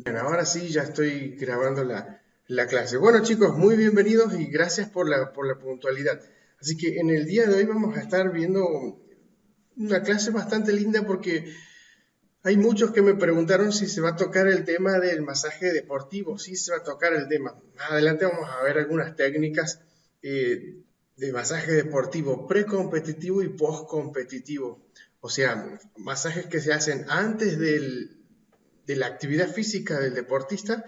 Bien, ahora sí, ya estoy grabando la clase. Bueno, chicos, muy bienvenidos y gracias por la puntualidad. Así que en el día de hoy vamos a estar viendo una clase bastante linda porque hay muchos que me preguntaron si se va a tocar el tema del masaje deportivo. Sí, se va a tocar el tema. Más adelante vamos a ver algunas técnicas eh, de masaje deportivo precompetitivo y postcompetitivo. O sea, masajes que se hacen antes de la actividad física del deportista.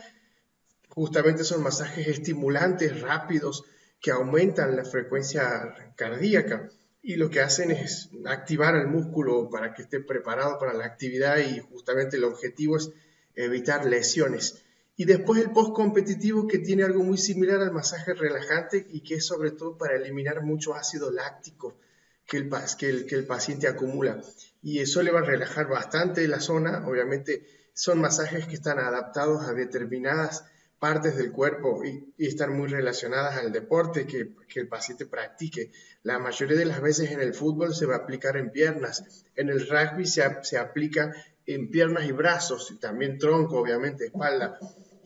Justamente son masajes estimulantes, rápidos, que aumentan la frecuencia cardíaca y lo que hacen es activar el músculo para que esté preparado para la actividad y justamente el objetivo es evitar lesiones. Y después el post-competitivo que tiene algo muy similar al masaje relajante y que es sobre todo para eliminar mucho ácido láctico que el paciente acumula. Y eso le va a relajar bastante la zona. Obviamente son masajes que están adaptados a determinadas partes del cuerpo y están muy relacionadas al deporte que el paciente practique. La mayoría de las veces en el fútbol se va a aplicar en piernas, en el rugby se aplica en piernas y brazos, y también tronco, obviamente, espalda.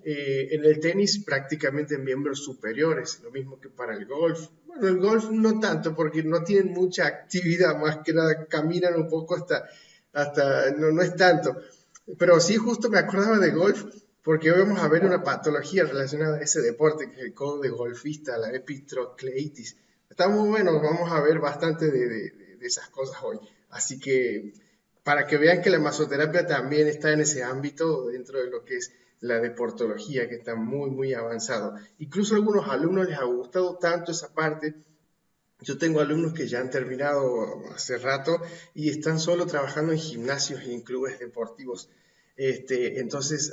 En el tenis prácticamente en miembros superiores, lo mismo que para el golf. Bueno, el golf no tanto porque no tienen mucha actividad, más que nada caminan un poco hasta no es tanto. Pero sí, justo me acordaba de golf porque hoy vamos a ver una patología relacionada a ese deporte, que es el codo de golfista, la epitrocleitis. Está muy bueno, vamos a ver bastante de esas cosas hoy. Así que para que vean que la masoterapia también está en ese ámbito dentro de lo que es la deportología, que está muy avanzado. Incluso a algunos alumnos les ha gustado tanto esa parte. Yo tengo alumnos que ya han terminado hace rato y están solo trabajando en gimnasios y en clubes deportivos. Entonces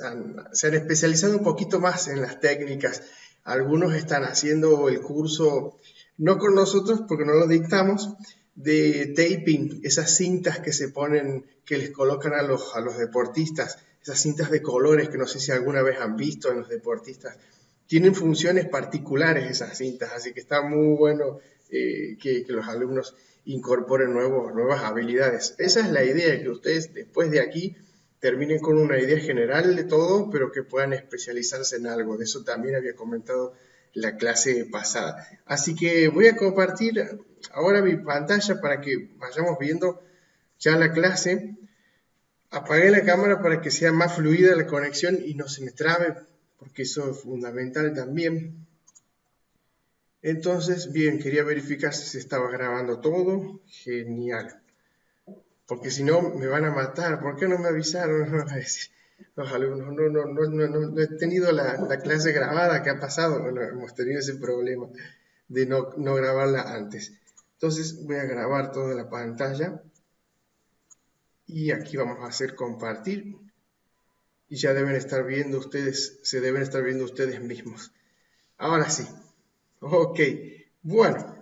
se han especializado un poquito más en las técnicas. Algunos están haciendo el curso, no con nosotros porque no lo dictamos, de taping, esas cintas que se ponen, que les colocan a los deportistas, esas cintas de colores que no sé si alguna vez han visto en los deportistas. Tienen funciones particulares esas cintas, así que está muy bueno que los alumnos incorporen nuevas habilidades. Esa es la idea, que ustedes después de aquí terminen con una idea general de todo, pero que puedan especializarse en algo. De eso también había comentado la clase pasada. Así que voy a compartir ahora mi pantalla para que vayamos viendo ya la clase. Apagué la cámara para que sea más fluida la conexión y no se me trabe, porque eso es fundamental también. Entonces, bien, quería verificar si se estaba grabando todo. Genial. Porque si no, me van a matar. ¿Por qué no me avisaron? Van a decir los alumnos, no he tenido la clase grabada. ¿Qué ha pasado? Bueno, hemos tenido ese problema de no grabarla antes. Entonces, voy a grabar toda la pantalla. Y aquí vamos a hacer compartir. Y ya deben estar viendo ustedes, se deben estar viendo ustedes mismos. Ahora sí. Ok. Bueno.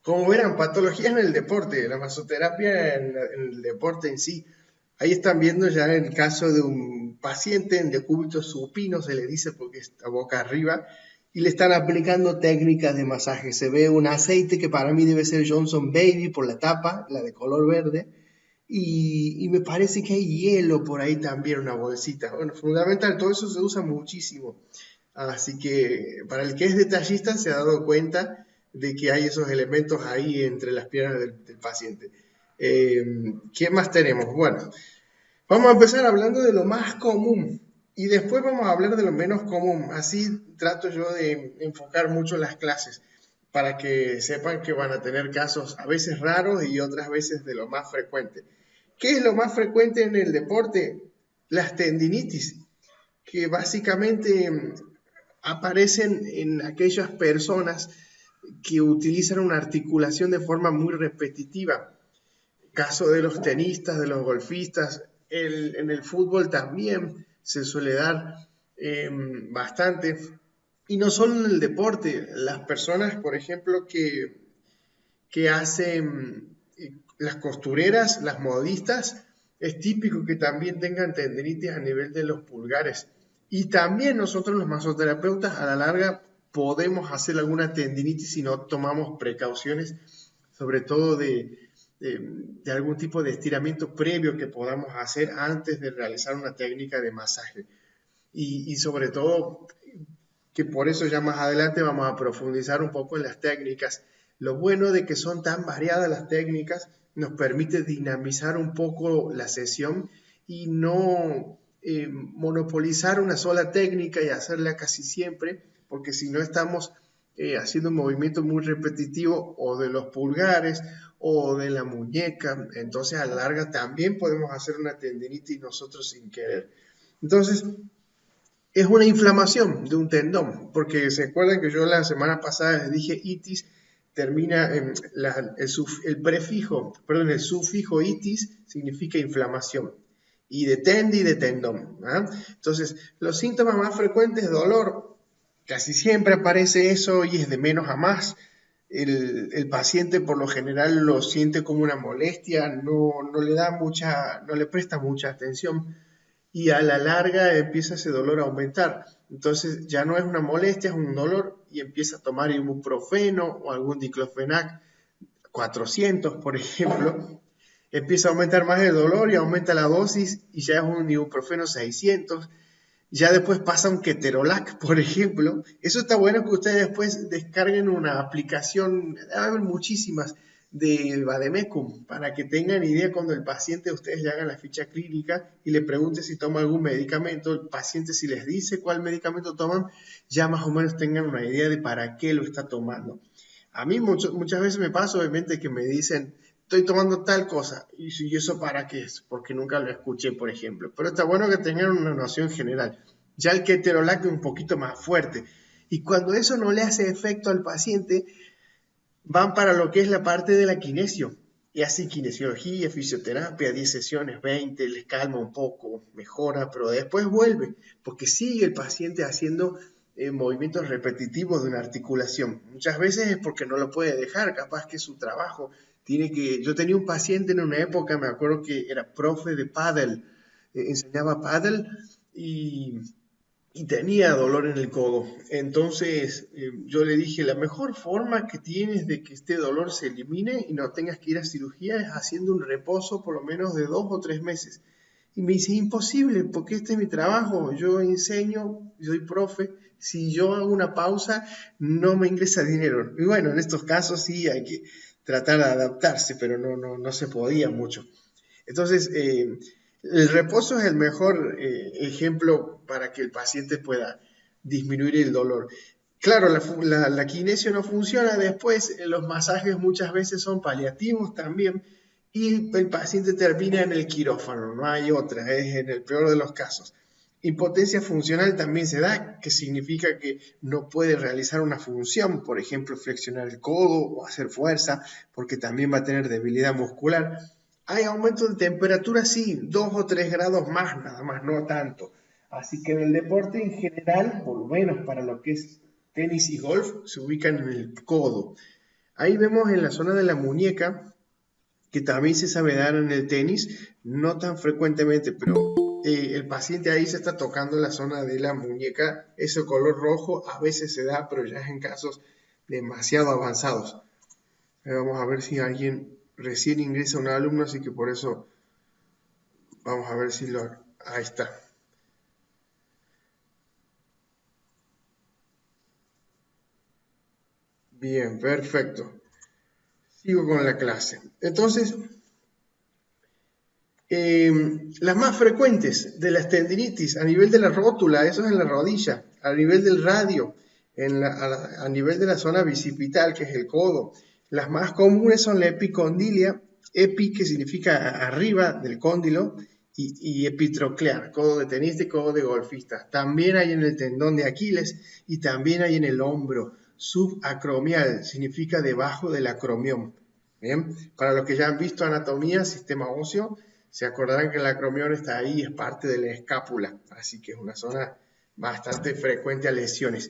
Como verán, patologías en el deporte, la masoterapia en el deporte en sí. Ahí están viendo ya el caso de un paciente en decúbito supino, se le dice porque está boca arriba, y le están aplicando técnicas de masaje. Se ve un aceite que para mí debe ser Johnson Baby por la tapa, la de color verde, y me parece que hay hielo por ahí también, una bolsita. Bueno, fundamental, todo eso se usa muchísimo. Así que para el que es detallista se ha dado cuenta de que hay esos elementos ahí entre las piernas del paciente. ¿Qué más tenemos? Bueno, vamos a empezar hablando de lo más común y después vamos a hablar de lo menos común. Así trato yo de enfocar mucho las clases para que sepan que van a tener casos a veces raros y otras veces de lo más frecuente. ¿Qué es lo más frecuente en el deporte? Las tendinitis, que básicamente aparecen en aquellas personas que utilizan una articulación de forma muy repetitiva. Caso de los tenistas, de los golfistas, en el fútbol también se suele dar bastante. Y no solo en el deporte, las personas, por ejemplo, que hacen las costureras, las modistas, es típico que también tengan tendinitis a nivel de los pulgares. Y también nosotros los masoterapeutas a la larga podemos hacer alguna tendinitis si no tomamos precauciones, sobre todo de algún tipo de estiramiento previo que podamos hacer antes de realizar una técnica de masaje. y sobre todo que por eso ya más adelante vamos a profundizar un poco en las técnicas. Lo bueno de que son tan variadas las técnicas nos permite dinamizar un poco la sesión y no monopolizar una sola técnica y hacerla casi siempre, porque si no estamos haciendo un movimiento muy repetitivo o de los pulgares o de la muñeca, entonces a la larga también podemos hacer una tendinitis nosotros sin querer. Entonces, es una inflamación de un tendón, porque se acuerdan que yo la semana pasada les dije itis, termina en el sufijo itis significa inflamación, y de tendi de tendón. Entonces, los síntomas más frecuentes, dolor, casi siempre aparece eso y es de menos a más. El paciente por lo general lo siente como una molestia, no le presta mucha atención y a la larga empieza ese dolor a aumentar. Entonces ya no es una molestia, es un dolor y empieza a tomar ibuprofeno o algún diclofenac 400, por ejemplo. Empieza a aumentar más el dolor y aumenta la dosis y ya es un ibuprofeno 600. Ya después pasa un ketorolac, por ejemplo. Eso está bueno que ustedes después descarguen una aplicación, debe haber muchísimas, del Vademecum, para que tengan idea cuando el paciente, ustedes le hagan la ficha clínica y le pregunten si toma algún medicamento, el paciente si les dice cuál medicamento toman, ya más o menos tengan una idea de para qué lo está tomando. A mí muchas veces me pasa, obviamente, que me dicen, estoy tomando tal cosa, y eso para qué es, porque nunca lo escuché, por ejemplo. Pero está bueno que tengan una noción general. Ya el ketorolac es un poquito más fuerte. Y cuando eso no le hace efecto al paciente, van para lo que es la parte de la kinesio. Y así kinesiología, fisioterapia, 10 sesiones, 20, les calma un poco, mejora, pero después vuelve, porque sigue el paciente haciendo movimientos repetitivos de una articulación. Muchas veces es porque no lo puede dejar, capaz que su trabajo tiene que... Yo tenía un paciente en una época, me acuerdo que era profe de pádel, enseñaba pádel y tenía dolor en el codo. Entonces yo le dije, la mejor forma que tienes de que este dolor se elimine y no tengas que ir a cirugía es haciendo un reposo por lo menos de 2 o 3 meses. Y me dice, imposible, porque este es mi trabajo, yo enseño, soy profe, si yo hago una pausa no me ingresa dinero. Y bueno, en estos casos sí hay que tratar de adaptarse, pero no se podía mucho. Entonces, el reposo es el mejor ejemplo para que el paciente pueda disminuir el dolor. Claro, la kinesio no funciona después, los masajes muchas veces son paliativos también y el paciente termina en el quirófano, no hay otra, es en el peor de los casos. Impotencia funcional también se da, que significa que no puede realizar una función, por ejemplo, flexionar el codo o hacer fuerza, porque también va a tener debilidad muscular. Hay aumento de temperatura, sí, 2 o 3 grados más, nada más, no tanto. Así que en el deporte en general, por lo menos para lo que es tenis y golf, se ubican en el codo. Ahí vemos en la zona de la muñeca, que también se sabe dar en el tenis, no tan frecuentemente, pero el paciente ahí se está tocando la zona de la muñeca, ese color rojo a veces se da, pero ya es en casos demasiado avanzados. Vamos a ver si alguien recién ingresa un alumno, así que por eso vamos a ver si lo... Ahí está. Bien, perfecto. Sigo con la clase. Entonces, las más frecuentes de las tendinitis a nivel de la rótula, eso es en la rodilla, a nivel del radio, a nivel de la zona bicipital, que es el codo. Las más comunes son la epicondilia, epi que significa arriba del cóndilo, y epitroclear, codo de tenista y codo de golfista. También hay en el tendón de Aquiles y también hay en el hombro. Subacromial significa debajo del acromión. Bien, para los que ya han visto anatomía, sistema óseo, se acordarán que el acromión está ahí, es parte de la escápula, así que es una zona bastante frecuente a lesiones.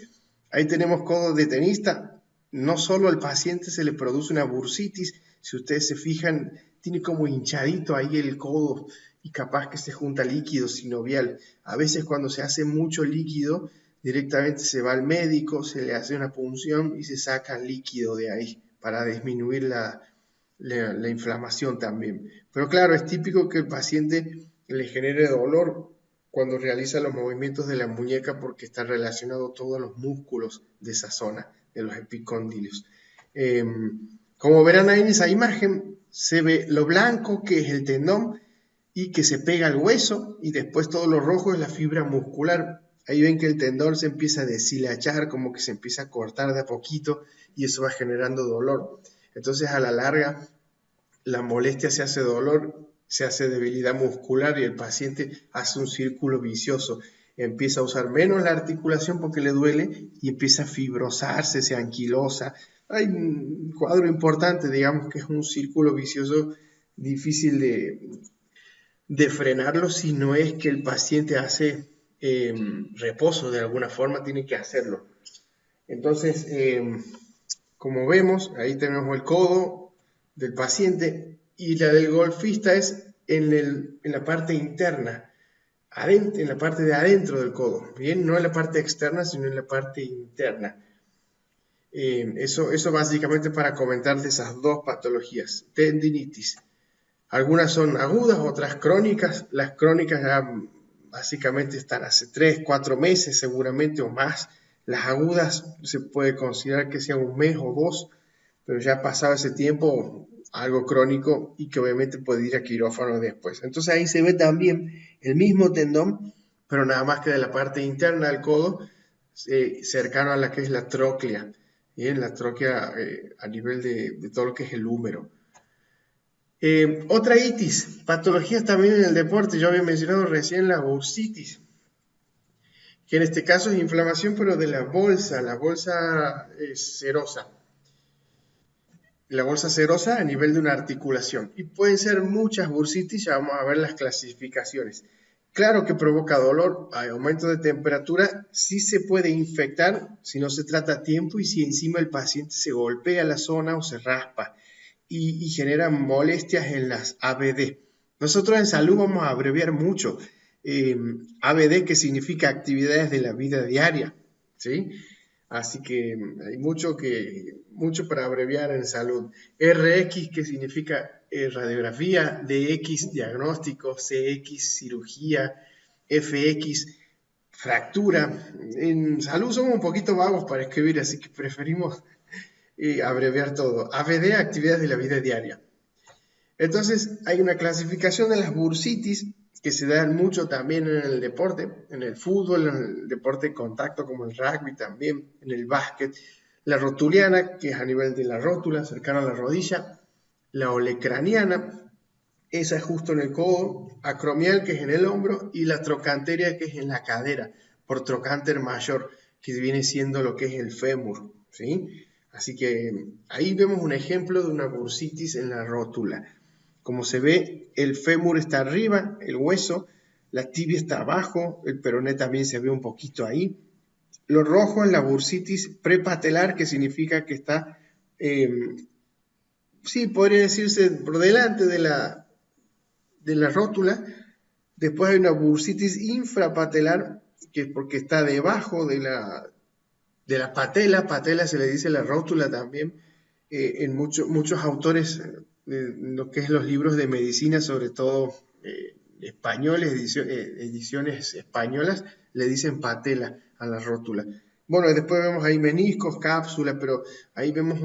Ahí tenemos codo de tenista, no solo al paciente se le produce una bursitis, si ustedes se fijan, tiene como hinchadito ahí el codo y capaz que se junta líquido sinovial. A veces cuando se hace mucho líquido, directamente se va al médico, se le hace una punción y se saca líquido de ahí para disminuir la inflamación también. Pero claro, es típico que el paciente le genere dolor cuando realiza los movimientos de la muñeca porque está relacionado todos los músculos de esa zona, de los epicóndilos. Como verán ahí en esa imagen, se ve lo blanco que es el tendón y que se pega al hueso, y después todo lo rojo es la fibra muscular. Ahí ven que el tendón se empieza a deshilachar, como que se empieza a cortar de a poquito, y eso va generando dolor. Entonces a la larga la molestia se hace dolor, se hace debilidad muscular y el paciente hace un círculo vicioso. Empieza a usar menos la articulación porque le duele y empieza a fibrosarse, se anquilosa. Hay un cuadro importante, digamos que es un círculo vicioso difícil de frenarlo si no es que el paciente hace reposo de alguna forma, tiene que hacerlo. Entonces, como vemos, ahí tenemos el codo del paciente y la del golfista es en la parte interna, en la parte de adentro del codo, ¿bien? No en la parte externa, sino en la parte interna. Eso básicamente para comentar de esas dos patologías, tendinitis. Algunas son agudas, otras crónicas. Las crónicas ya básicamente están hace 3, 4 meses seguramente o más. Las agudas se puede considerar que sea un mes o 2, pero ya ha pasado ese tiempo, algo crónico y que obviamente puede ir a quirófano después. Entonces ahí se ve también el mismo tendón, pero nada más que de la parte interna del codo, cercano a la que es la tróclea, ¿bien? La tróclea a nivel de todo lo que es el húmero. Otra itis, patologías también en el deporte, yo había mencionado recién la bursitis, que en este caso es inflamación pero de la bolsa serosa. La bolsa serosa a nivel de una articulación. Y pueden ser muchas bursitis, ya vamos a ver las clasificaciones. Claro que provoca dolor, hay aumento de temperatura, sí se puede infectar si no se trata a tiempo y si encima el paciente se golpea la zona o se raspa y genera molestias en las ABD. Nosotros en salud vamos a abreviar mucho. ABD, que significa actividades de la vida diaria, ¿sí? Así que hay mucho para abreviar en salud. RX, que significa radiografía, DX, diagnóstico, CX, cirugía, FX, fractura. En salud somos un poquito vagos para escribir, así que preferimos abreviar todo. ABD, actividades de la vida diaria. Entonces, hay una clasificación de las bursitis que se dan mucho también en el deporte, en el fútbol, en el deporte de contacto como el rugby también, en el básquet. La rotuliana, que es a nivel de la rótula, cercana a la rodilla. La olecraniana, esa es justo en el codo. Acromial, que es en el hombro. Y la trocanteria, que es en la cadera, por trocánter mayor, que viene siendo lo que es el fémur, ¿sí? Así que ahí vemos un ejemplo de una bursitis en la rótula. Como se ve, el fémur está arriba, el hueso, la tibia está abajo, el peroné también se ve un poquito ahí. Lo rojo es la bursitis prepatelar, que significa que está, sí, podría decirse por delante de la rótula. Después hay una bursitis infrapatelar, que es porque está debajo de la patela se le dice la rótula también. En muchos autores, lo que es los libros de medicina, sobre todo españoles, ediciones españolas, le dicen patela a la rótula. Bueno, después vemos ahí meniscos, cápsula, pero ahí vemos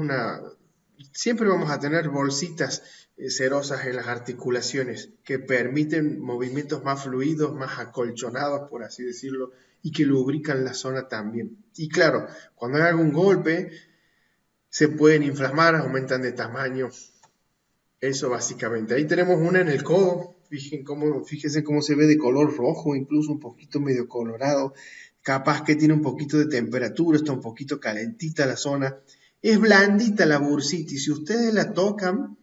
siempre vamos a tener bolsitas serosas en las articulaciones que permiten movimientos más fluidos, más acolchonados, por así decirlo, y que lubrican la zona también. Y claro, cuando hay algún golpe, se pueden inflamar, aumentan de tamaño. Eso básicamente. Ahí tenemos una en el codo. Fíjense cómo se ve de color rojo, incluso un poquito medio colorado. Capaz que tiene un poquito de temperatura, está un poquito calentita la zona. Es blandita la bursitis. Si ustedes la tocan,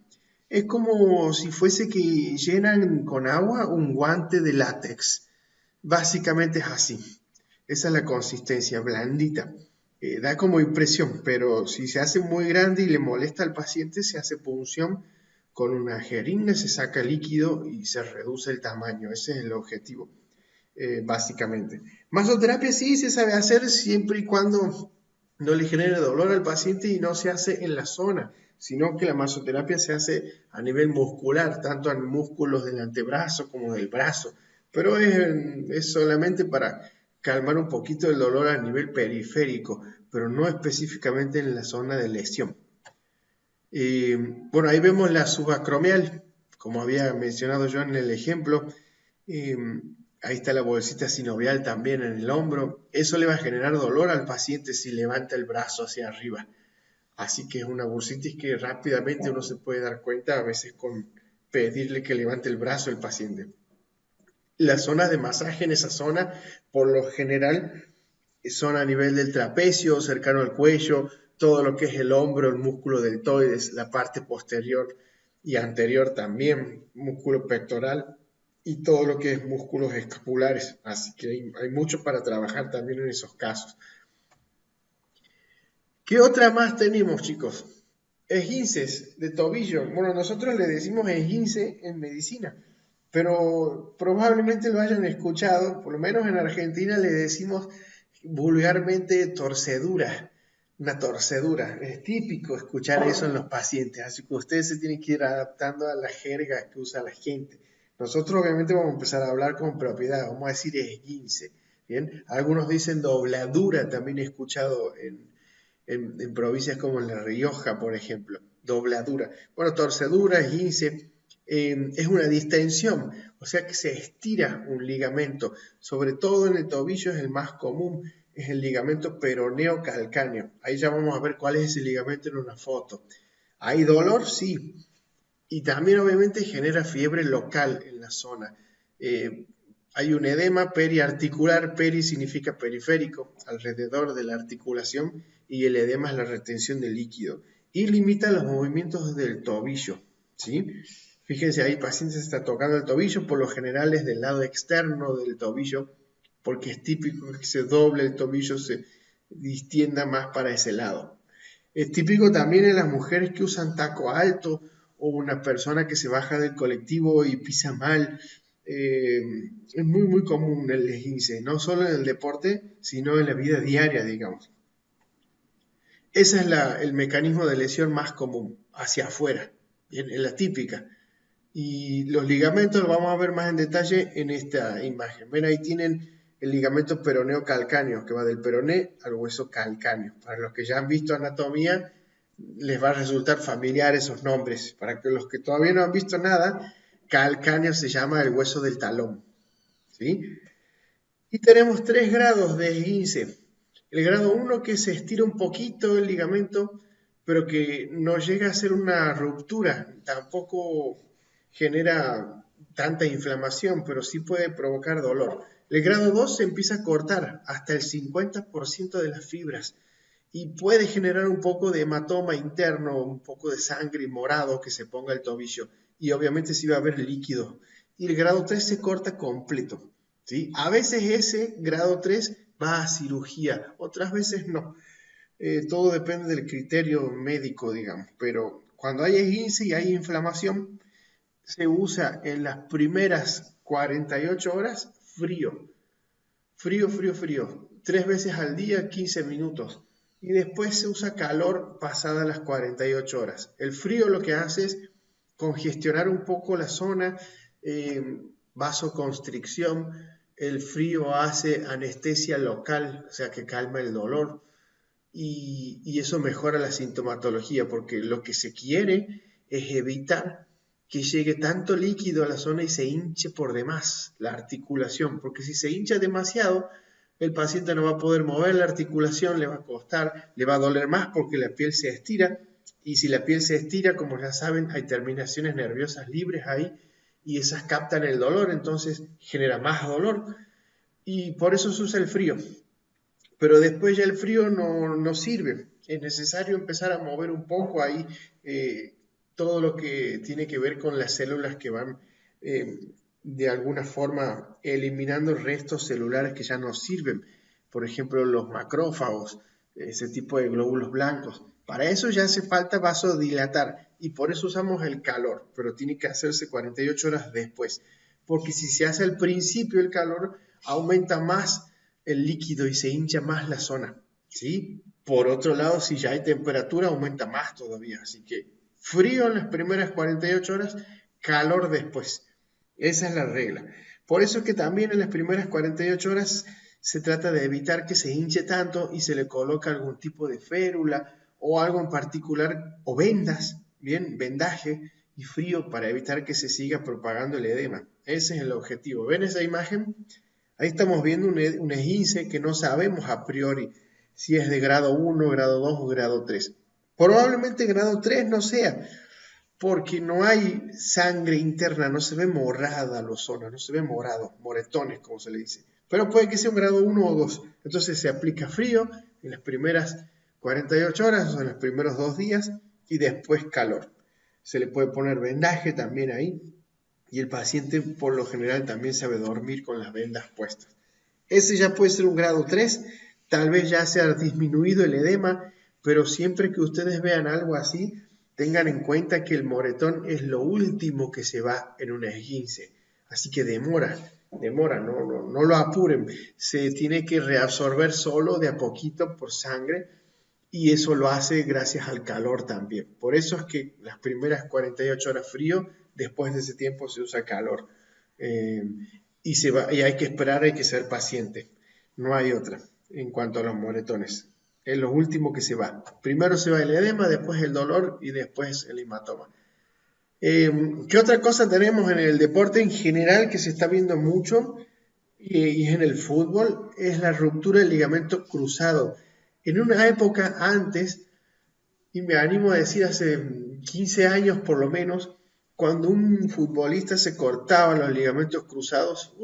es como si fuese que llenan con agua un guante de látex. Básicamente es así. Esa es la consistencia, blandita. Da como impresión, pero si se hace muy grande y le molesta al paciente, se hace punción con una jeringa, se saca líquido y se reduce el tamaño. Ese es el objetivo, básicamente. Masoterapia sí se sabe hacer siempre y cuando no le genere dolor al paciente y no se hace en la zona, sino que la masoterapia se hace a nivel muscular, tanto en músculos del antebrazo como del brazo, pero es solamente para calmar un poquito el dolor a nivel periférico, pero no específicamente en la zona de lesión. Bueno, ahí vemos la subacromial, como había mencionado yo en el ejemplo. Eh, Ahí está la bolsita sinovial también en el hombro. Eso le va a generar dolor al paciente si levanta el brazo hacia arriba. Así que es una bursitis que rápidamente uno se puede dar cuenta, a veces con pedirle que levante el brazo el paciente. Las zonas de masaje en esa zona, por lo general, son a nivel del trapecio, cercano al cuello, todo lo que es el hombro, el músculo deltoides, la parte posterior y anterior también, músculo pectoral y todo lo que es músculos escapulares. Así que hay mucho para trabajar también en esos casos. ¿Qué otra más tenemos, chicos? Esguinces de tobillo. Bueno, nosotros le decimos esguince en medicina, pero probablemente lo hayan escuchado, por lo menos en Argentina le decimos vulgarmente torcedura, una torcedura. Es típico escuchar eso en los pacientes, así que ustedes se tienen que ir adaptando a la jerga que usa la gente. Nosotros obviamente vamos a empezar a hablar con propiedad, vamos a decir esguince, ¿bien? Algunos dicen dobladura, también he escuchado en provincias como en La Rioja, por ejemplo, dobladura. Bueno, torcedura, esguince, es una distensión, o sea que se estira un ligamento, sobre todo en el tobillo es el más común, es el ligamento peroneo calcáneo. Ahí ya vamos a ver cuál es ese ligamento en una foto. ¿Hay dolor? Sí. Y también obviamente genera fiebre local en la zona. Hay un edema periarticular, peri significa periférico, alrededor de la articulación, y el edema es la retención de líquido. Y limita los movimientos del tobillo, ¿sí? Fíjense, ahí pacientes está tocando el tobillo, por lo general es del lado externo del tobillo, porque es típico que se doble el tobillo, se distienda más para ese lado. Es típico también en las mujeres que usan taco alto o una persona que se baja del colectivo y pisa mal. Es muy común el esguince, no solo en el deporte, sino en la vida diaria, digamos. Ese es el mecanismo de lesión más común, hacia afuera, en la típica. Y los ligamentos los vamos a ver más en detalle en esta imagen. Ven, ahí tienen el ligamento peroneo calcáneo, que va del peroné al hueso calcáneo. Para los que ya han visto anatomía, les va a resultar familiar esos nombres. Para que los que todavía no han visto nada, calcáneo se llama el hueso del talón, ¿sí? Y tenemos 3 grados de esguince. El grado 1 que se estira un poquito el ligamento, pero que no llega a ser una ruptura, tampoco genera tanta inflamación, pero sí puede provocar dolor. El grado 2 se empieza a cortar hasta el 50% de las fibras y puede generar un poco de hematoma interno, un poco de sangre morado que se ponga el tobillo y obviamente sí va a haber líquido. Y el grado 3 se corta completo, ¿sí? A veces ese grado 3 va a cirugía, otras veces no. Todo depende del criterio médico, digamos, pero cuando hay esguince y hay inflamación, se usa en las primeras 48 horas frío, frío, 3 veces al día, 15 minutos. Y después se usa calor pasadas las 48 horas. El frío lo que hace es congestionar un poco la zona, vasoconstricción. El frío hace anestesia local, o sea que calma el dolor. Y eso mejora la sintomatología, porque lo que se quiere es evitar que llegue tanto líquido a la zona y se hinche por demás la articulación, porque si se hincha demasiado, el paciente no va a poder mover la articulación, le va a costar, le va a doler más porque la piel se estira, y si la piel se estira, como ya saben, hay terminaciones nerviosas libres ahí, y esas captan el dolor, entonces genera más dolor, y por eso se usa el frío. Pero después ya el frío no sirve, es necesario empezar a mover un poco ahí todo lo que tiene que ver con las células que van de alguna forma eliminando restos celulares que ya no sirven, por ejemplo los macrófagos, ese tipo de glóbulos blancos. Para eso ya hace falta vasodilatar y por eso usamos el calor, pero tiene que hacerse 48 horas después, porque si se hace al principio el calor aumenta más el líquido y se hincha más la zona, ¿sí? Por otro lado, si ya hay temperatura, aumenta más todavía. Así que frío en las primeras 48 horas, calor después. Esa es la regla. Por eso es que también en las primeras 48 horas se trata de evitar que se hinche tanto y se le coloca algún tipo de férula o algo en particular, o vendas, bien, vendaje y frío para evitar que se siga propagando el edema. Ese es el objetivo. ¿Ven esa imagen? Ahí estamos viendo un esguince que no sabemos a priori si es de grado 1, grado 2 o grado 3. Probablemente grado 3 no sea, porque no hay sangre interna, no se ve morada la zona, no se ve morado, moretones como se le dice. Pero puede que sea un grado 1 o 2. Entonces se aplica frío en las primeras 48 horas o en los primeros 2 días y después calor. Se le puede poner vendaje también ahí y el paciente por lo general también sabe dormir con las vendas puestas. Ese ya puede ser un grado 3, tal vez ya se ha disminuido el edema, pero siempre que ustedes vean algo así, tengan en cuenta que el moretón es lo último que se va en un esguince. Así que demora, no lo apuren. Se tiene que reabsorber solo de a poquito por sangre y eso lo hace gracias al calor también. Por eso es que las primeras 48 horas frío, después de ese tiempo se usa calor. Eh, y hay que esperar, hay que ser paciente. No hay otra en cuanto a los moretones. Es lo último que se va. Primero se va el edema, después el dolor y después el hematoma. ¿Qué otra cosa tenemos en el deporte en general que se está viendo mucho? Y es en el fútbol, es la ruptura del ligamento cruzado. En una época antes, y me animo a decir hace 15 años por lo menos, cuando un futbolista se cortaba los ligamentos cruzados,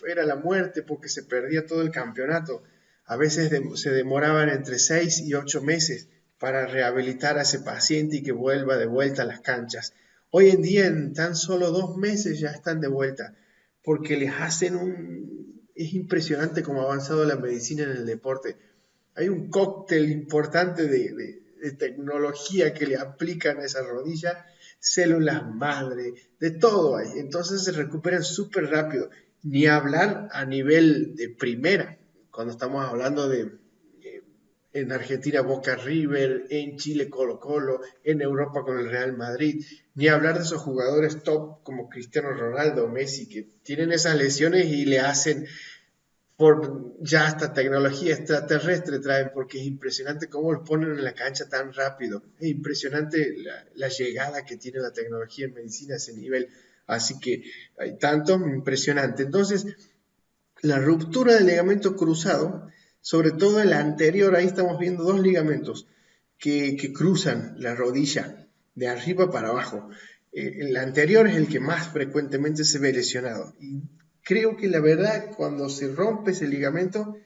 era la muerte porque se perdía todo el campeonato. A veces se demoraban entre 6 y 8 meses para rehabilitar a ese paciente y que vuelva de vuelta a las canchas. Hoy en día en tan solo 2 meses ya están de vuelta, porque les hacen un... Es impresionante cómo ha avanzado la medicina en el deporte. Hay un cóctel importante de tecnología que le aplican a esa rodilla, células madre, de todo hay. Entonces se recuperan súper rápido. Ni hablar a nivel de primera, cuando estamos hablando de en Argentina Boca River, en Chile Colo Colo, en Europa con el Real Madrid, ni hablar de esos jugadores top como Cristiano Ronaldo, Messi, que tienen esas lesiones y le hacen por ya hasta tecnología extraterrestre traen, porque es impresionante cómo los ponen en la cancha tan rápido. Es impresionante la llegada que tiene la tecnología en medicina a ese nivel. Así que hay tanto, impresionante. Entonces, la ruptura del ligamento cruzado, sobre todo el anterior, ahí estamos viendo dos ligamentos que cruzan la rodilla de arriba para abajo. El anterior es el que más frecuentemente se ve lesionado. Y creo que la verdad, cuando se rompe ese ligamento,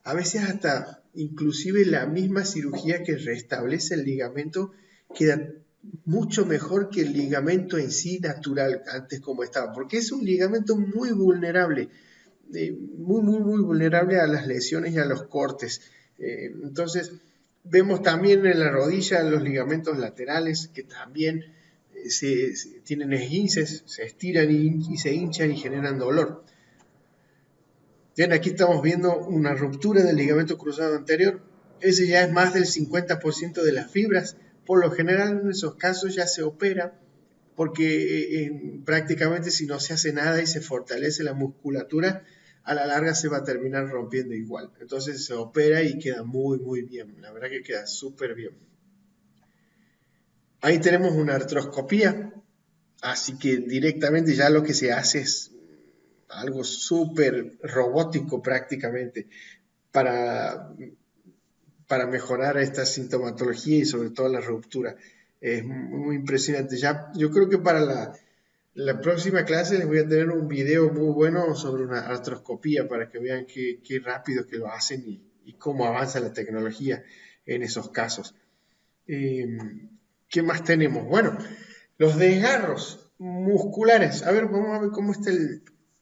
a veces hasta inclusive la misma cirugía que restablece el ligamento queda mucho mejor que el ligamento en sí natural, antes como estaba, porque es un ligamento muy vulnerable, muy vulnerable a las lesiones y a los cortes. Entonces, vemos también en la rodilla los ligamentos laterales que también tienen esguinces, se estiran y se hinchan y generan dolor. Bien, aquí estamos viendo una ruptura del ligamento cruzado anterior. Ese ya es más del 50% de las fibras. Por lo general en esos casos ya se opera porque prácticamente si no se hace nada y se fortalece la musculatura, a la larga se va a terminar rompiendo igual. Entonces se opera y queda muy bien. La verdad que queda súper bien. Ahí tenemos una artroscopía, así que directamente ya lo que se hace es algo súper robótico prácticamente para, para mejorar esta sintomatología y sobre todo la ruptura. Es muy impresionante. Ya, yo creo que para la próxima clase les voy a tener un video muy bueno sobre una artroscopía para que vean qué rápido que lo hacen y cómo avanza la tecnología en esos casos. ¿Qué más tenemos? Bueno, los desgarros musculares. A ver, vamos a ver cómo está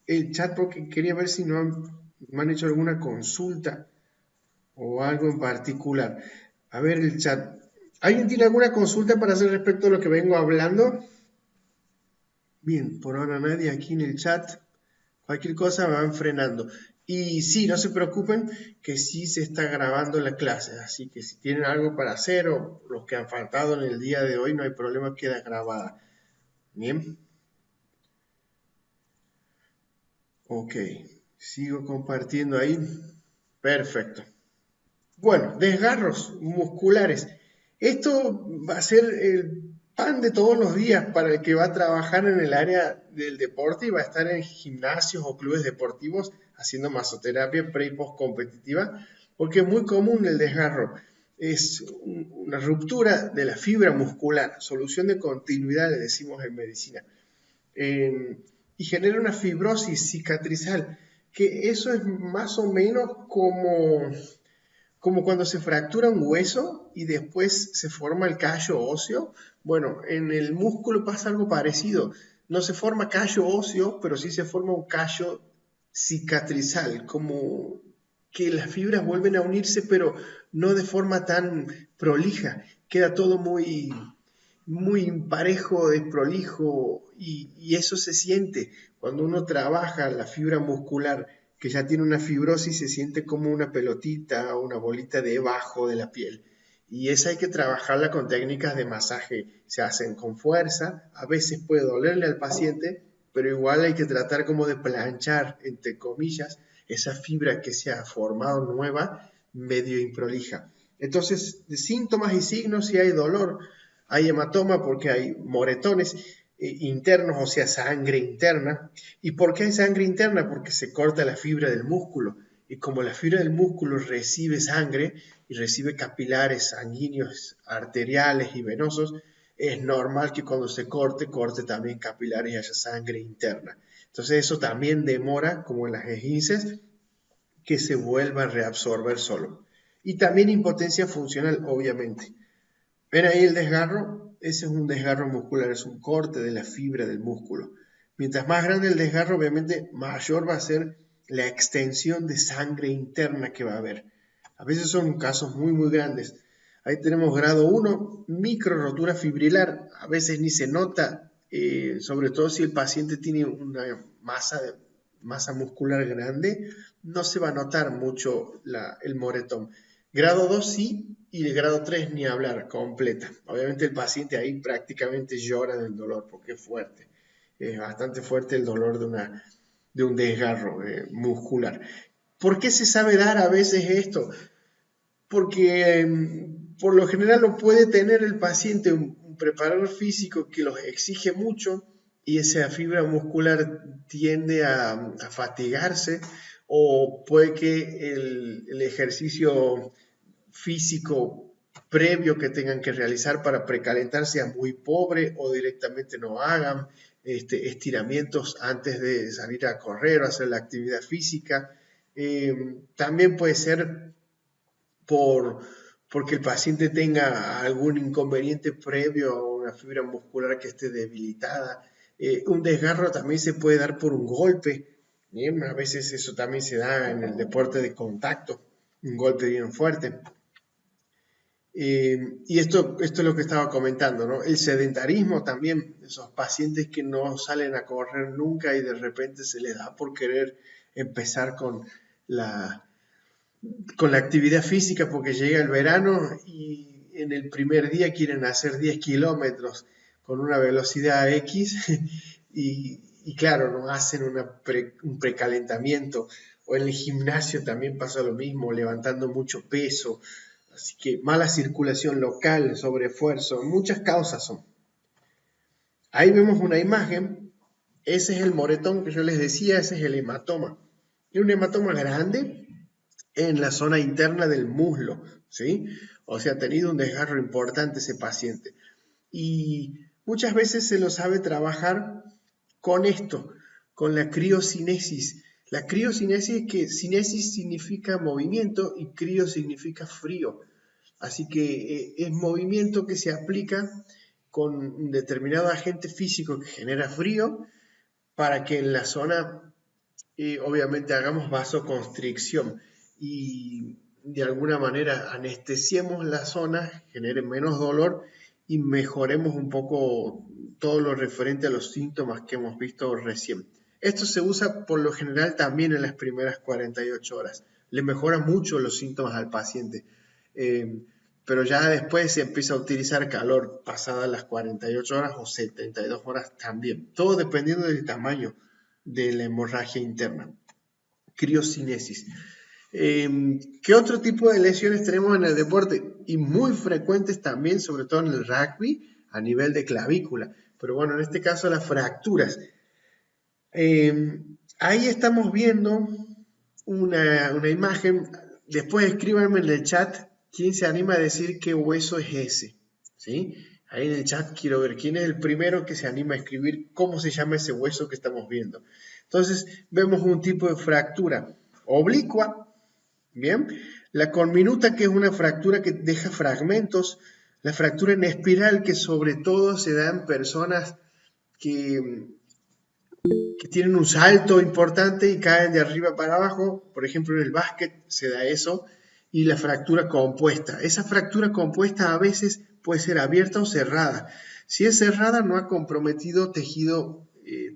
el chat porque quería ver si me han hecho alguna consulta o algo en particular. A ver el chat. ¿Alguien tiene alguna consulta para hacer respecto a lo que vengo hablando? Bien, por ahora nadie aquí en el chat. Cualquier cosa me van frenando. Y sí, no se preocupen que sí se está grabando la clase. Así que si tienen algo para hacer o los que han faltado en el día de hoy, no hay problema, queda grabada. Bien. Ok, sigo compartiendo ahí. Perfecto. Bueno, desgarros musculares. Esto va a ser el pan de todos los días para el que va a trabajar en el área del deporte y va a estar en gimnasios o clubes deportivos haciendo masoterapia pre y post competitiva, porque es muy común el desgarro. Es una ruptura de la fibra muscular, solución de continuidad, le decimos en medicina, eh, y genera una fibrosis cicatrizal, que eso es más o menos como cuando se fractura un hueso y después se forma el callo óseo. Bueno, en el músculo pasa algo parecido. No se forma callo óseo, pero sí se forma un callo cicatrizal, como que las fibras vuelven a unirse, pero no de forma tan prolija. Queda todo muy parejo, desprolijo, y eso se siente cuando uno trabaja la fibra muscular que ya tiene una fibrosis, se siente como una pelotita o una bolita debajo de la piel. Y esa hay que trabajarla con técnicas de masaje. Se hacen con fuerza, a veces puede dolerle al paciente, pero igual hay que tratar como de planchar, entre comillas, esa fibra que se ha formado nueva, medio improlija. Entonces, de síntomas y signos, si hay dolor, hay hematoma porque hay moretones internos, o sea, sangre interna. ¿Y por qué hay sangre interna? Porque se corta la fibra del músculo. Y como la fibra del músculo recibe sangre y recibe capilares sanguíneos, arteriales y venosos, es normal que cuando se corte, corte también capilares y haya sangre interna. Entonces eso también demora, como en las esguinces, que se vuelva a reabsorber solo. Y también impotencia funcional, obviamente. ¿Ven ahí el desgarro? Ese es un desgarro muscular, es un corte de la fibra del músculo. Mientras más grande el desgarro, obviamente mayor va a ser la extensión de sangre interna que va a haber. A veces son casos muy grandes. Ahí tenemos grado 1, micro rotura fibrilar. A veces ni se nota, sobre todo si el paciente tiene una masa muscular grande, no se va a notar mucho el moretón. Grado 2 sí, y el grado 3 ni hablar, completa. Obviamente el paciente ahí prácticamente llora del dolor porque es fuerte. Es bastante fuerte el dolor de un desgarro muscular. ¿Por qué se sabe dar a veces esto? Porque por lo general lo puede tener el paciente un preparador físico que los exige mucho y esa fibra muscular tiende a fatigarse, o puede que el ejercicio físico previo que tengan que realizar para precalentar sea muy pobre o directamente no hagan estiramientos antes de salir a correr o hacer la actividad física. También puede ser por, porque el paciente tenga algún inconveniente previo a una fibra muscular que esté debilitada. Un desgarro también se puede dar por un golpe. Bien, a veces eso también se da en el deporte de contacto, un golpe bien fuerte. Y esto es lo que estaba comentando, ¿no? El sedentarismo también, esos pacientes que no salen a correr nunca y de repente se les da por querer empezar la, con la actividad física porque llega el verano y en el primer día quieren hacer 10 kilómetros con una velocidad X y claro, no hacen un precalentamiento. O en el gimnasio también pasa lo mismo, levantando mucho peso. Así que mala circulación local, sobreesfuerzo, muchas causas son. Ahí vemos una imagen, ese es el moretón que yo les decía, ese es el hematoma. Es un hematoma grande en la zona interna del muslo, ¿sí? O sea, ha tenido un desgarro importante ese paciente. Y muchas veces se lo sabe trabajar con esto, con la criocinesis. La criocinesis, que cinesis significa movimiento y crio significa frío. Así que es movimiento que se aplica con un determinado agente físico que genera frío para que en la zona obviamente hagamos vasoconstricción y de alguna manera anestesiemos la zona, genere menos dolor y mejoremos un poco todo lo referente a los síntomas que hemos visto recién. Esto se usa por lo general también en las primeras 48 horas. Le mejora mucho los síntomas al paciente. Eh, pero ya después se empieza a utilizar calor pasadas las 48 horas o 72 horas también. Todo dependiendo del tamaño. de la hemorragia interna. Criocinesis. ¿Qué otro tipo de lesiones tenemos en el deporte? Y muy frecuentes también, sobre todo en el rugby, a nivel de clavícula. Pero bueno, en este caso las fracturas. Ahí estamos viendo una imagen. Después escríbanme en el chat quién se anima a decir qué hueso es ese. ¿Sí? Ahí en el chat quiero ver quién es el primero que se anima a escribir cómo se llama ese hueso que estamos viendo. Entonces vemos un tipo de fractura oblicua, ¿bien? La conminuta, que es una fractura que deja fragmentos. La fractura en espiral, que sobre todo se da en personas que tienen un salto importante y caen de arriba para abajo. Por ejemplo, en el básquet se da eso. Y la fractura compuesta. Esa fractura compuesta a veces puede ser abierta o cerrada. Si es cerrada, no ha comprometido tejido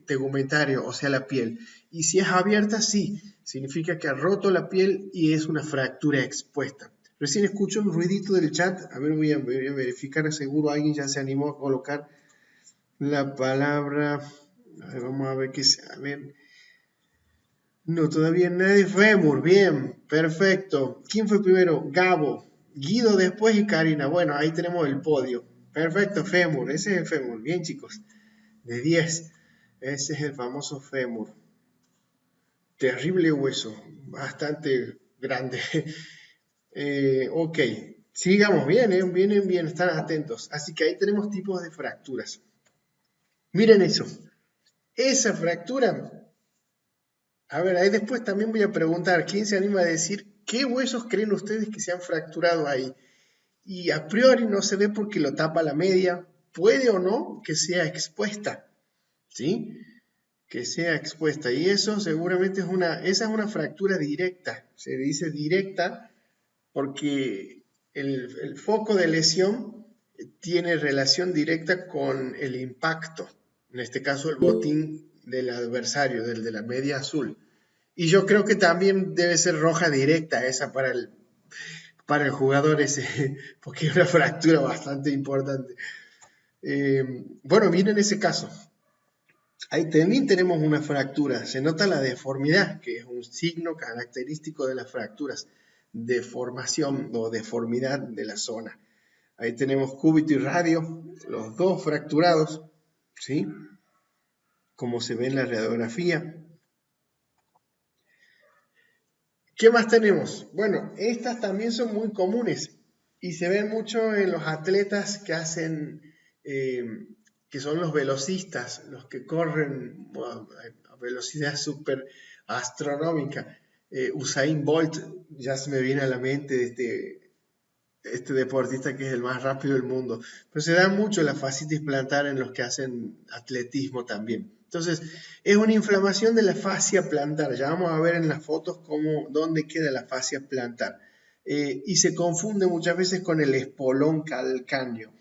tegumentario, o sea, la piel. Y si es abierta, sí. Significa que ha roto la piel y es una fractura expuesta. Recién escucho un ruidito del chat. A ver, voy a verificar. Seguro alguien ya se animó a colocar la palabra. A ver, vamos a ver qué se... A ver. No, todavía nadie. Fémur, bien, perfecto. ¿Quién fue primero? Gabo, Guido después y Karina. Bueno, ahí tenemos el podio. Perfecto, fémur, ese es el fémur. Bien, chicos, de 10. Ese es el famoso fémur. Terrible hueso, bastante grande. Ok, sigamos bien, bien, están atentos. Así que ahí tenemos tipos de fracturas. Miren eso. Esa fractura. A ver, ahí después también voy a preguntar, ¿quién se anima a decir qué huesos creen ustedes que se han fracturado ahí? Y a priori no se ve porque lo tapa la media, puede o no que sea expuesta, ¿sí? Que sea expuesta. Y eso seguramente esa es una fractura directa, se dice directa porque el foco de lesión tiene relación directa con el impacto, en este caso el botín del adversario, del de la media azul. Y yo creo que también debe ser roja directa esa para el jugador ese, porque es una fractura bastante importante. Bueno, miren ese caso. Ahí también tenemos una fractura. Se nota la deformidad, que es un signo característico de las fracturas. Deformación o deformidad de la zona. Ahí tenemos cúbito y radio, los dos fracturados, ¿sí? Como se ve en la radiografía. ¿Qué más tenemos? Bueno, estas también son muy comunes y se ven mucho en los atletas que hacen, que son los velocistas, los que corren a velocidad súper astronómica. Usain Bolt, ya se me viene a la mente este deportista que es el más rápido del mundo. Pero se da mucho la fascitis plantar en los que hacen atletismo también. Entonces, es una inflamación de la fascia plantar. Ya vamos a ver en las fotos dónde queda la fascia plantar. Y se confunde muchas veces con el espolón calcáneo.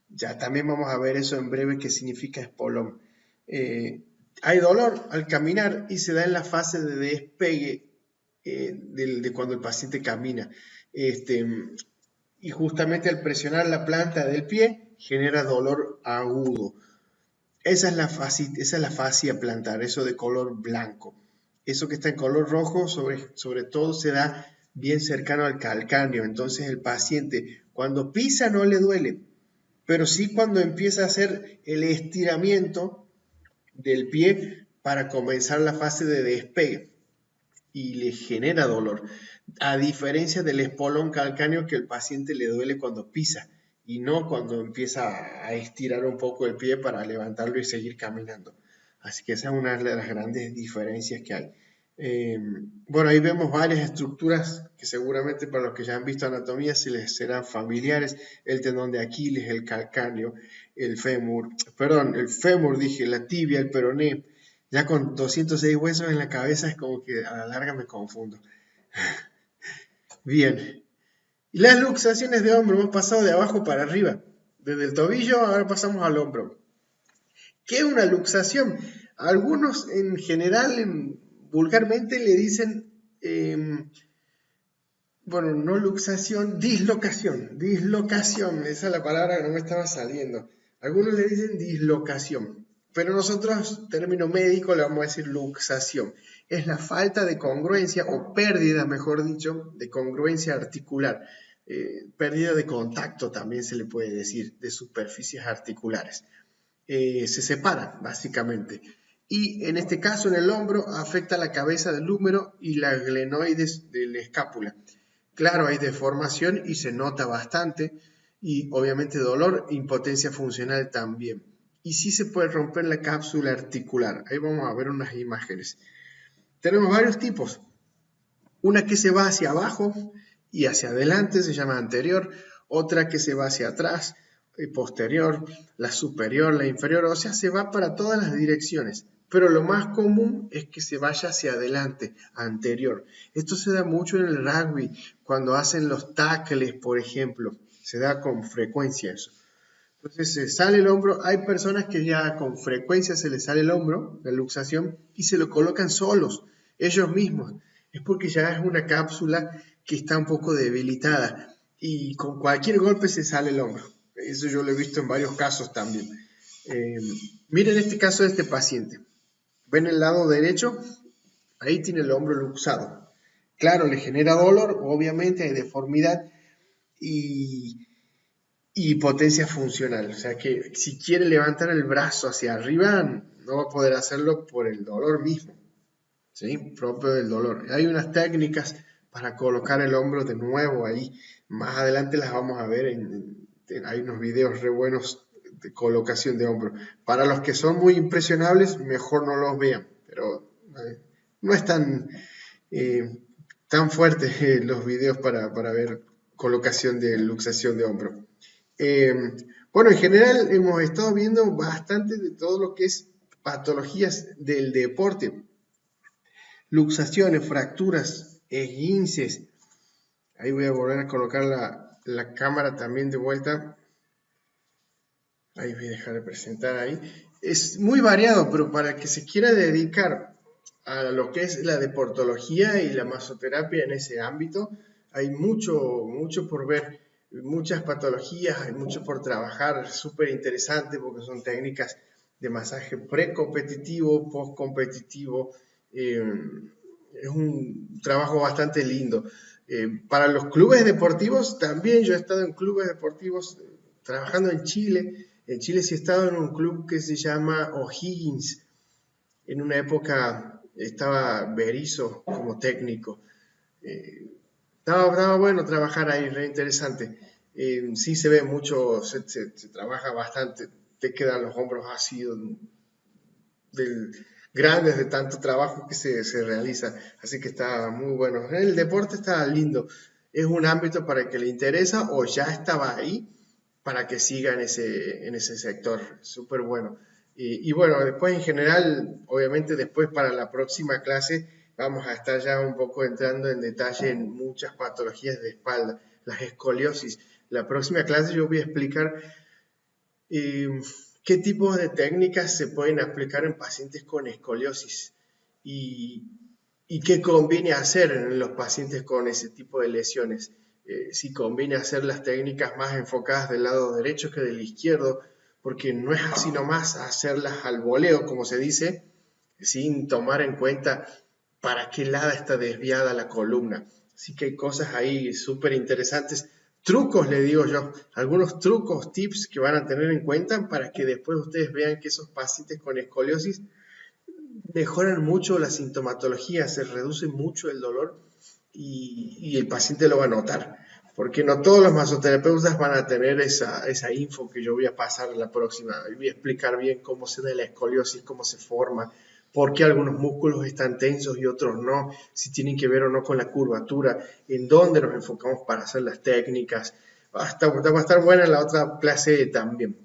Ya también vamos a ver eso en breve, qué significa espolón. Hay dolor al caminar y se da en la fase de despegue de cuando el paciente camina. Y justamente al presionar la planta del pie genera dolor agudo. Esa es la fascia plantar, eso de color blanco. Eso que está en color rojo sobre todo se da bien cercano al calcáneo. Entonces el paciente cuando pisa no le duele, pero sí cuando empieza a hacer el estiramiento del pie para comenzar la fase de despegue y le genera dolor, a diferencia del espolón calcáneo que el paciente le duele cuando pisa y no cuando empieza a estirar un poco el pie para levantarlo y seguir caminando. Así que esa es una de las grandes diferencias que hay. Bueno, ahí vemos varias estructuras que seguramente para los que ya han visto anatomía se les serán familiares: el tendón de Aquiles, el calcáneo, el fémur, la tibia, el peroné. Ya con 206 huesos en la cabeza es como que a la larga me confundo. Bien. Y las luxaciones de hombro, hemos pasado de abajo para arriba. Desde el tobillo ahora pasamos al hombro. ¿Qué es una luxación? Algunos en general, vulgarmente le dicen, bueno, no luxación, dislocación. Dislocación, esa es la palabra que no me estaba saliendo. Algunos le dicen dislocación. pero nosotros, término médico, le vamos a decir luxación. Es la falta de congruencia o pérdida, mejor dicho, de congruencia articular. Pérdida de contacto también se le puede decir, de superficies articulares. Se separan, básicamente. Y en este caso, en el hombro, afecta la cabeza del húmero y las glenoides de la escápula. Claro, hay deformación y se nota bastante, y obviamente dolor e impotencia funcional también. Y sí se puede romper la cápsula articular. Ahí vamos a ver unas imágenes. Tenemos varios tipos. Una que se va hacia abajo y hacia adelante se llama anterior, otra que se va hacia atrás y posterior, la superior, la inferior, o sea, se va para todas las direcciones. Pero lo más común es que se vaya hacia adelante, anterior. Esto se da mucho en el rugby, cuando hacen los tackles, por ejemplo. Se da con frecuencia eso. Entonces se sale el hombro. Hay personas que ya con frecuencia se les sale el hombro, la luxación, y se lo colocan solos, ellos mismos. Es porque ya es una cápsula que está un poco debilitada y con cualquier golpe se sale el hombro. Eso yo lo he visto en varios casos también. Miren este caso de este paciente. ¿Ven el lado derecho? Ahí tiene el hombro luxado. Claro, le genera dolor, obviamente hay deformidad y potencia funcional. O sea que si quiere levantar el brazo hacia arriba, no va a poder hacerlo por el dolor mismo, ¿sí? Propio del dolor. Hay unas técnicas para colocar el hombro de nuevo ahí. Más adelante las vamos a ver. Hay unos videos re buenos de colocación de hombro. Para los que son muy impresionables, mejor no los vean. Pero no es tan fuertes los videos para ver colocación de luxación de hombro. Bueno, en general hemos estado viendo bastante de todo lo que es patologías del deporte. Luxaciones, fracturas, esguinces. Ahí voy a volver a colocar la cámara también de vuelta. Ahí voy a dejar de presentar ahí. Es muy variado, pero para el que se quiera dedicar a lo que es la deportología y la masoterapia en ese ámbito, hay mucho por ver, muchas patologías, hay mucho por trabajar, súper interesante porque son técnicas de masaje precompetitivo, postcompetitivo. Es un trabajo bastante lindo. Para los clubes deportivos, también yo he estado en clubes deportivos trabajando en Chile. En Chile sí he estado en un club que se llama O'Higgins. En una época estaba Berizzo como técnico. Estaba bueno trabajar ahí, re interesante. Sí se ve mucho, se trabaja bastante. Te quedan los hombros así grandes de tanto trabajo que se realiza. Así que está muy bueno. El deporte está lindo. Es un ámbito para el que le interesa o ya estaba ahí para que siga en ese sector. Súper bueno. Y bueno, después en general, obviamente después para la próxima clase vamos a estar ya un poco entrando en detalle en muchas patologías de espalda, las escoliosis. La próxima clase yo voy a explicar qué tipos de técnicas se pueden aplicar en pacientes con escoliosis y qué conviene hacer en los pacientes con ese tipo de lesiones. Si conviene hacer las técnicas más enfocadas del lado derecho que del izquierdo, porque no es así nomás hacerlas al voleo, como se dice, sin tomar en cuenta para qué lado está desviada la columna. Así que hay cosas ahí súper interesantes. Trucos, le digo yo, algunos trucos, tips que van a tener en cuenta para que después ustedes vean que esos pacientes con escoliosis mejoran mucho la sintomatología, se reduce mucho el dolor y el paciente lo va a notar, porque no todos los masoterapeutas van a tener esa info que yo voy a pasar en la próxima. Voy a explicar bien cómo se da la escoliosis, cómo se forma, por qué algunos músculos están tensos y otros no, si tienen que ver o no con la curvatura, en dónde nos enfocamos para hacer las técnicas. Va a estar buena la otra clase también.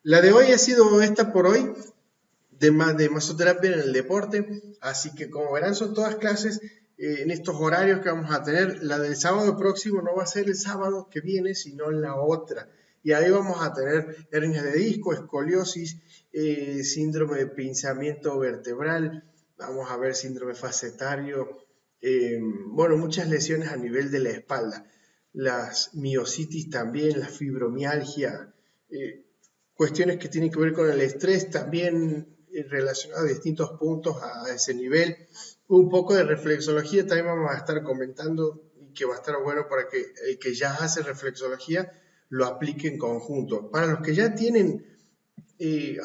La de hoy ha sido esta por hoy de masoterapia en el deporte, así que como verán son todas clases en estos horarios que vamos a tener. La del sábado próximo no va a ser el sábado que viene, sino en la otra, y ahí vamos a tener hernias de disco, escoliosis, síndrome de pinzamiento vertebral, vamos a ver síndrome facetario, bueno, muchas lesiones a nivel de la espalda, las miositis también, la fibromialgia, cuestiones que tienen que ver con el estrés, también relacionadas a distintos puntos a ese nivel. Un poco de reflexología también vamos a estar comentando y que va a estar bueno para que el que ya hace reflexología lo aplique en conjunto. Para los que ya tienen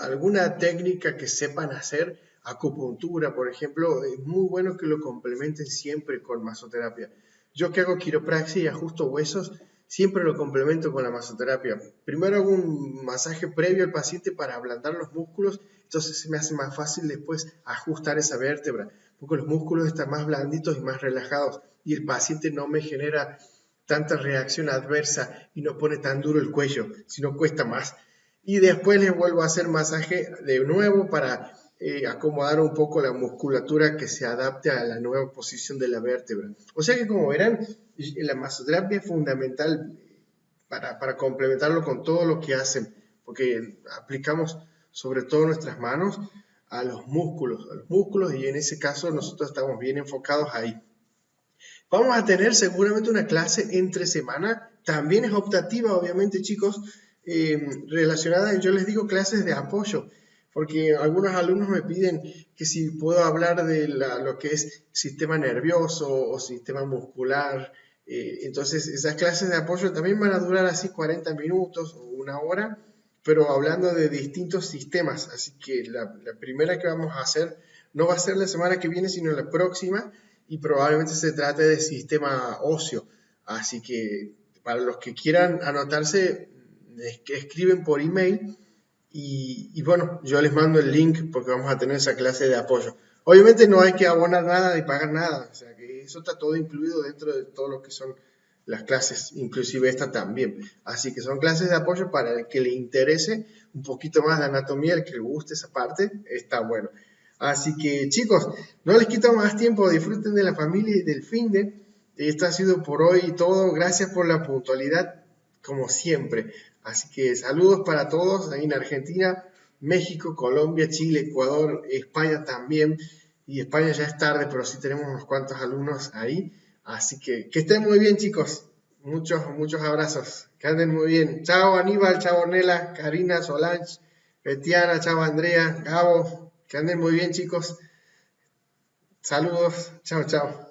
alguna técnica que sepan hacer, acupuntura, por ejemplo, es muy bueno que lo complementen siempre con masoterapia. Yo que hago quiropraxia y ajusto huesos, siempre lo complemento con la masoterapia. Primero hago un masaje previo al paciente para ablandar los músculos, entonces se me hace más fácil después ajustar esa vértebra, porque los músculos están más blanditos y más relajados y el paciente no me genera tanta reacción adversa y no pone tan duro el cuello, sino cuesta más. Y después les vuelvo a hacer masaje de nuevo para acomodar un poco la musculatura que se adapte a la nueva posición de la vértebra. O sea que como verán, la masoterapia es fundamental para complementarlo con todo lo que hacen, porque aplicamos sobre todo nuestras manos a los músculos y en ese caso nosotros estamos bien enfocados ahí. Vamos a tener seguramente una clase entre semana, también es optativa, obviamente, chicos, relacionada, yo les digo clases de apoyo, porque algunos alumnos me piden que si puedo hablar de lo que es sistema nervioso o sistema muscular, entonces esas clases de apoyo también van a durar así 40 minutos o una hora, pero hablando de distintos sistemas, así que la primera que vamos a hacer no va a ser la semana que viene, sino la próxima, y probablemente se trate de sistema óseo. Así que para los que quieran anotarse, escriben por email y bueno, yo les mando el link porque vamos a tener esa clase de apoyo. Obviamente no hay que abonar nada ni pagar nada, o sea que eso está todo incluido dentro de todo lo que son las clases, inclusive esta también. Así que son clases de apoyo para el que le interese un poquito más de anatomía, el que le guste esa parte, está bueno. Así que chicos, no les quito más tiempo, disfruten de la familia y del fin de. Esto ha sido por hoy todo, gracias por la puntualidad, como siempre. Así que saludos para todos ahí en Argentina, México, Colombia, Chile, Ecuador, España también. Y España ya es tarde, pero sí tenemos unos cuantos alumnos ahí. Así que estén muy bien, chicos. Muchos, muchos abrazos. Que anden muy bien. Chao Aníbal, chao Ornella, Karina, Solange, Betiana, chao Andrea, Gabo. Que anden muy bien, chicos. Saludos. Chao, chao.